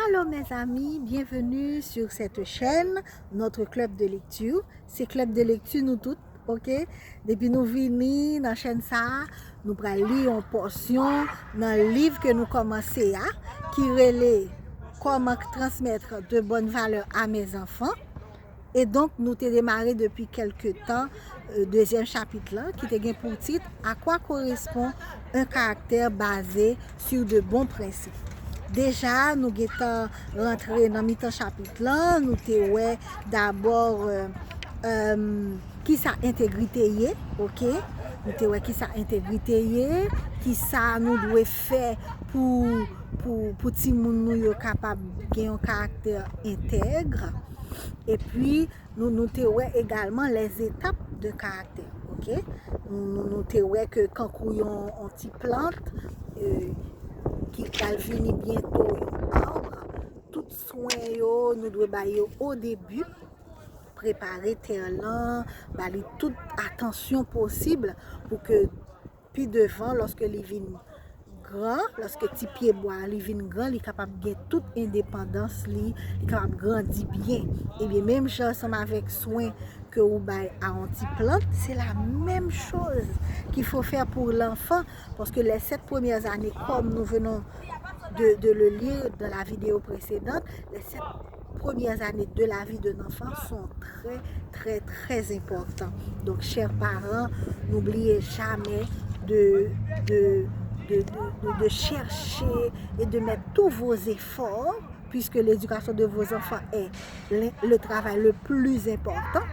Alors mes amis, bienvenue sur cette chaîne, notre club de lecture. C'est club de lecture nous toutes, ok? Depuis nous venons dans la chaîne ça, nous allons lire une portion dans le livre que nous commençons qui relève comment transmettre de bonnes valeurs à mes enfants. Et donc, nous avons démarré depuis quelques temps deuxième chapitre là, qui était pour titre à quoi correspond un caractère basé sur de bons principes. Déjà, nous sommes rentrés dans le chapitre là, nous avons d'abord qui sa intégrité, ok? Nous avons qui sa intégrité, qui ça nous doit faire pour ti moun nou yo capable gagner un caractère intègre. Et puis, nous avons également les étapes de caractère. Ok? Nous avons que quand on a une petite plante qui va venir bientôt un arbre, tout soin nous devons bailler au début, préparer terre là, bailler toute attention possible pour que puis devant, lorsque les vignes grand, lorsque petit pied bois, il vient grand, il est capable de toute indépendance, il est capable de grandir bien. Et bien, même chose ensemble avec soin que vous bail à un petit plante, c'est la même chose qu'il faut faire pour l'enfant, parce que les 7 premières années, comme nous venons de le lire dans la vidéo précédente, les 7 premières années de la vie d'un enfant sont très importantes. Donc, chers parents, n'oubliez jamais de chercher et de mettre tous vos efforts, puisque l'éducation de vos enfants est le travail le plus important.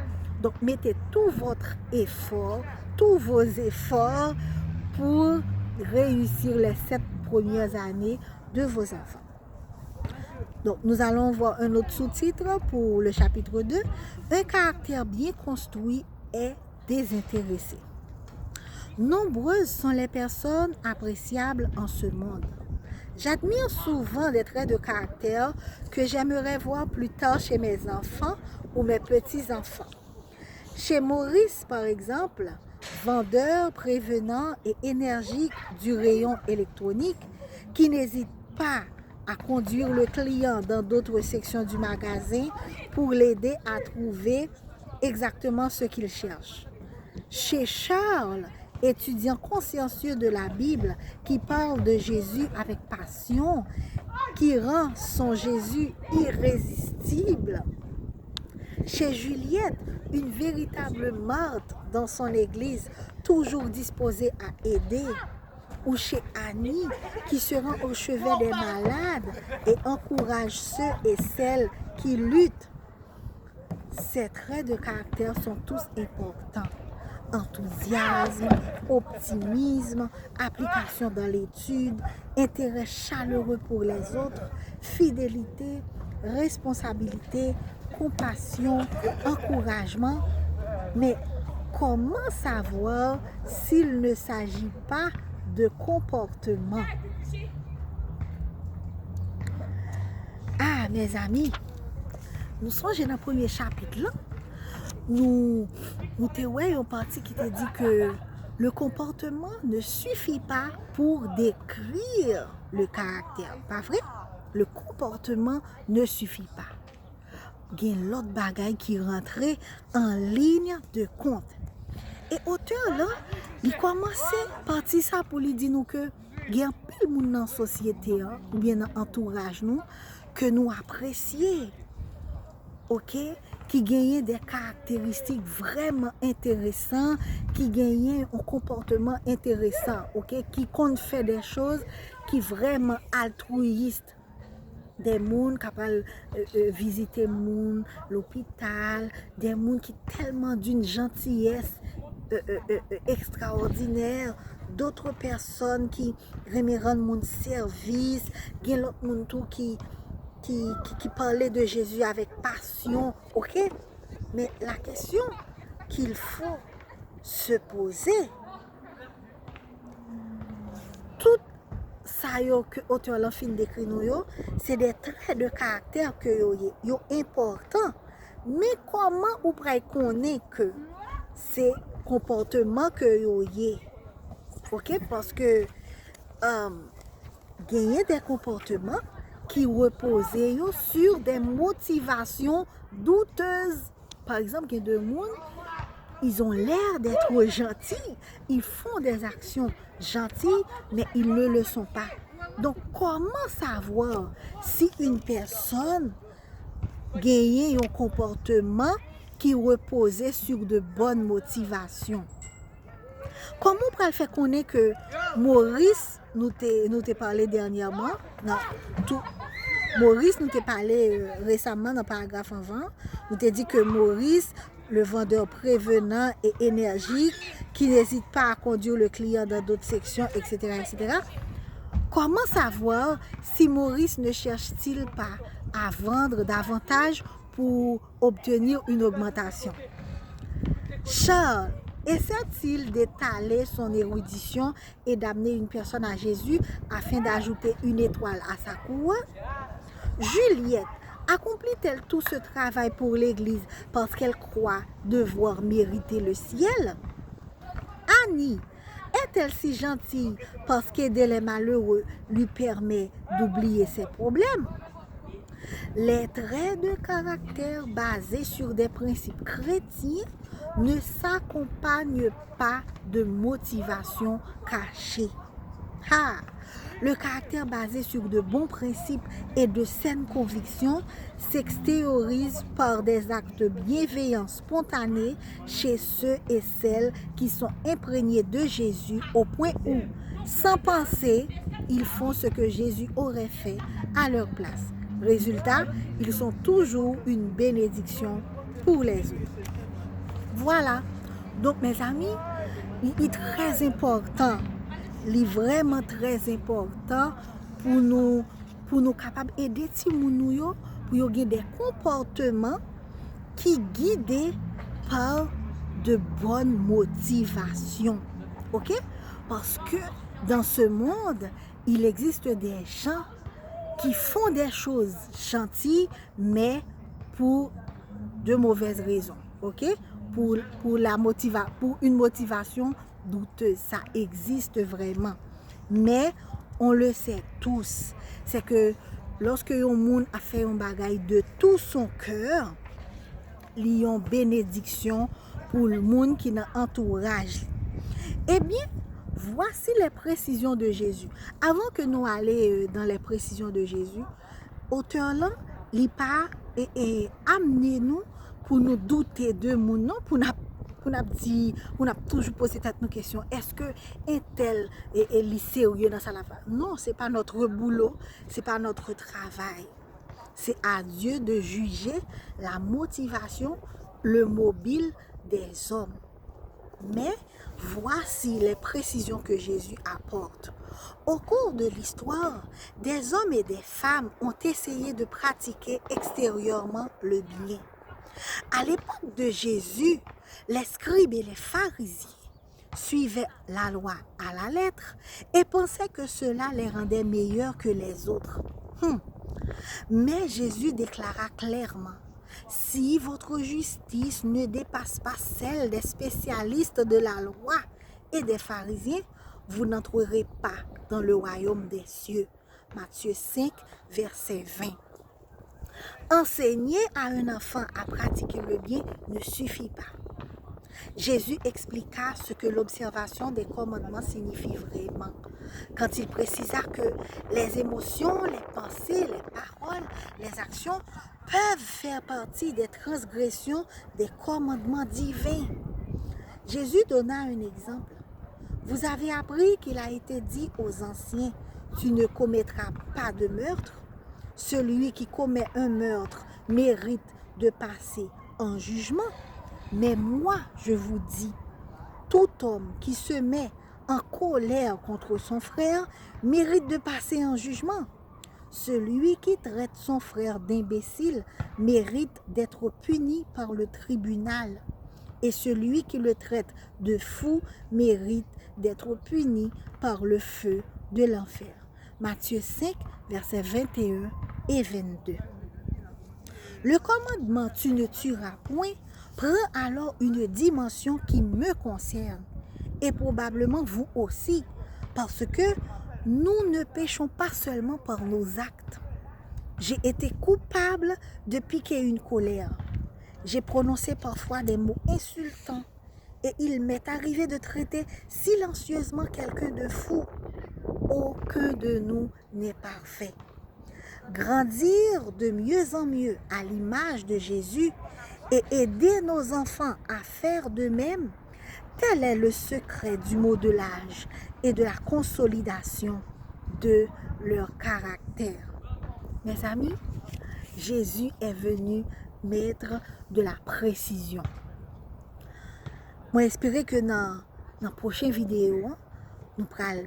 Donc, mettez tout votre effort, tous vos efforts pour réussir les 7 premières années de vos enfants. Donc, nous allons voir un autre sous-titre pour le chapitre 2. Un caractère bien construit est désintéressé. Nombreuses sont les personnes appréciables en ce monde. J'admire souvent des traits de caractère que j'aimerais voir plus tard chez mes enfants ou mes petits-enfants. Chez Maurice, par exemple, vendeur prévenant et énergique du rayon électronique, qui n'hésite pas à conduire le client dans d'autres sections du magasin pour l'aider à trouver exactement ce qu'il cherche. Chez Charles, étudiant consciencieux de la Bible, qui parle de Jésus avec passion, qui rend son Jésus irrésistible. Chez Juliette, une véritable martyre dans son église, toujours disposée à aider. Ou chez Annie, qui se rend au chevet des malades et encourage ceux et celles qui luttent. Ces traits de caractère sont tous importants. Enthousiasme, optimisme, application dans l'étude, intérêt chaleureux pour les autres, fidélité, responsabilité, compassion, encouragement. Mais comment savoir s'il ne s'agit pas de comportement? Ah, mes amis, nous sommes dans le premier chapitre là. Nous avons une partie qui te dit que le comportement ne suffit pas pour décrire le caractère. Pas vrai? Le comportement ne suffit pas. Il y a l'autre bagaille qui rentrait en ligne de compte. Et auteur là, il commençait par dire ça pour lui dire nous que il y a peu de monde dans la société ou bien dans l'entourage nous que nous apprécions. OK? Qui gagnent des caractéristiques vraiment intéressantes, qui gagnent un comportement intéressant, OK? Qui compte faire des choses qui vraiment altruistes. Des gens capables visiter l'hôpital, des gens qui tellement d'une gentillesse extraordinaire, d'autres personnes qui rendent mon service, il y a l'autre monde qui parlait de Jésus avec passion, ok? Mais la question qu'il faut se poser, tout ça que l'auteur l'a fin décrit nous, c'est des traits de caractère que yo important. Mais comment ou pourrait connaître que c'est comportement que yo y, ok? Parce que gagner des comportements qui reposaient sur des motivations douteuses. Par exemple, il y a deux mondes, ils ont l'air d'être gentils, ils font des actions gentilles, mais ils ne le sont pas. Donc, comment savoir si une personne gagnait un comportement qui reposait sur de bonnes motivations? Comment on peut faire connaître que Maurice nous t'a parlé dernièrement? Non, Maurice nous t'a parlé récemment dans le paragraphe avant. Nous t'a dit que Maurice, le vendeur prévenant et énergique, qui n'hésite pas à conduire le client dans d'autres sections, etc., etc. Comment savoir si Maurice ne cherche-t-il pas à vendre davantage pour obtenir une augmentation? Charles essaie-t-il d'étaler son érudition et d'amener une personne à Jésus afin d'ajouter une étoile à sa cour? Juliette accomplit-elle tout ce travail pour l'Église parce qu'elle croit devoir mériter le ciel? Annie est-elle si gentille parce qu'aider les malheureux lui permet d'oublier ses problèmes? Les traits de caractère basés sur des principes chrétiens ne s'accompagnent pas de motivation cachée. Le caractère basé sur de bons principes et de saines convictions s'extériorise par des actes bienveillants spontanés chez ceux et celles qui sont imprégnés de Jésus au point où, sans penser, ils font ce que Jésus aurait fait à leur place. Résultat, ils sont toujours une bénédiction pour les autres. Voilà. Donc, mes amis, il est très important, il est vraiment très important pour nous capables d'aider les gens pour avoir des comportements qui guidés par de bonnes motivations. OK? Parce que dans ce monde, il existe des gens qui font des choses gentilles, mais pour de mauvaises raisons. OK? Pour une motivation douteuse. Ça existe vraiment. Mais on le sait tous. C'est que lorsque un monde a fait un bagage de tout son cœur, il y a une bénédiction pour le monde qui est entourage. Eh bien, voici les précisions de Jésus. Avant que nous allions dans les précisions de Jésus, auteur là, il pas amener nous pour nous douter de nous, non, pour nous toujours poser cette question, est-ce que un tel est sérieux dans sa affaire? Non, c'est pas notre boulot, c'est pas notre travail. C'est à Dieu de juger la motivation, le mobile des hommes. Mais voici les précisions que Jésus apporte. Au cours de l'histoire, des hommes et des femmes ont essayé de pratiquer extérieurement le bien. À l'époque de Jésus, les scribes et les pharisiens suivaient la loi à la lettre et pensaient que cela les rendait meilleurs que les autres. Mais Jésus déclara clairement: si votre justice ne dépasse pas celle des spécialistes de la loi et des pharisiens, vous n'entrerez pas dans le royaume des cieux. Matthieu 5, verset 20. Enseigner à un enfant à pratiquer le bien ne suffit pas. Jésus expliqua ce que l'observation des commandements signifie vraiment, quand il précisa que les émotions, les pensées, les paroles, les actions peuvent faire partie des transgressions des commandements divins. Jésus donna un exemple. Vous avez appris qu'il a été dit aux anciens: tu ne commettras pas de meurtre. Celui qui commet un meurtre mérite de passer en jugement. Mais moi, je vous dis, tout homme qui se met en colère contre son frère mérite de passer en jugement. Celui qui traite son frère d'imbécile mérite d'être puni par le tribunal. Et celui qui le traite de fou mérite d'être puni par le feu de l'enfer. Matthieu 5, versets 21 et 22. Le commandement « tu ne tueras point » prend alors une dimension qui me concerne, et probablement vous aussi, parce que nous ne péchons pas seulement par nos actes. J'ai été coupable de piquer une colère. J'ai prononcé parfois des mots insultants et il m'est arrivé de traiter silencieusement quelqu'un de fou. Aucun de nous n'est parfait. Grandir de mieux en mieux à l'image de Jésus et aider nos enfants à faire de même, tel est le secret du modelage et de la consolidation de leur caractère. Mes amis, Jésus est venu mettre de la précision. Moi, j'espère que dans la prochaine vidéo, nous pourrons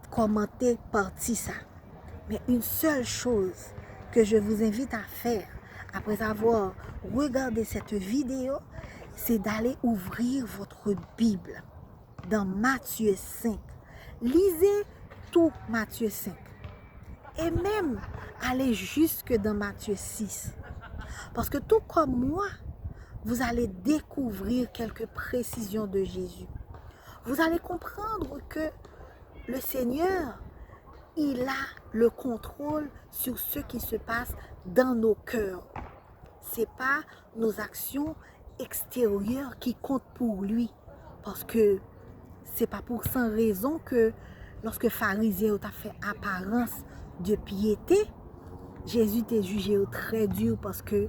commenter partie ça. Mais une seule chose que je vous invite à faire après avoir regardé cette vidéo, c'est d'aller ouvrir votre Bible dans Matthieu 5. Lisez tout Matthieu 5. Et même aller jusque dans Matthieu 6. Parce que tout comme moi, vous allez découvrir quelques précisions de Jésus. Vous allez comprendre que le Seigneur, il a le contrôle sur ce qui se passe dans nos cœurs. Ce n'est pas nos actions extérieures qui comptent pour lui. Parce que ce n'est pas pour sans raison que lorsque pharisien a fait apparence de piété, Jésus t'a jugé très dur parce que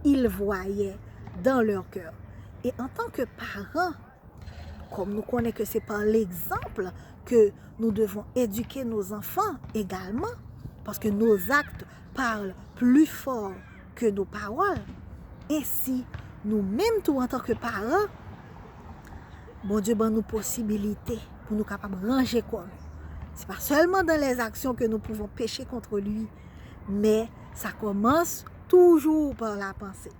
il voyait dans leur cœur. Et en tant que parents, comme nous connaissons que c'est par l'exemple que nous devons éduquer nos enfants également, parce que nos actes parlent plus fort que nos paroles. Ainsi, nous-mêmes, tout en tant que parents, bon Dieu donne nous possibilités pour nous capables de ranger comme. Ce n'est pas seulement dans les actions que nous pouvons pécher contre lui, mais ça commence toujours par la pensée.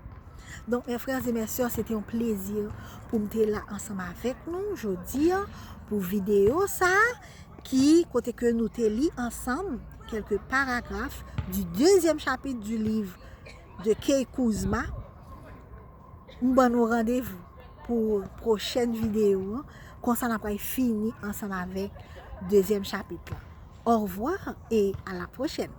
Donc, mes frères et mes sœurs, c'était un plaisir pour me là ensemble avec nous aujourd'hui pour vidéo ça qui côté que nous te lit ensemble quelques paragraphes du 2e chapitre du livre de Kay Kuzma. Nous bon rendez-vous pour prochaine vidéo quand ça n'a pas fini ensemble avec 2e chapitre. Au revoir et à la prochaine.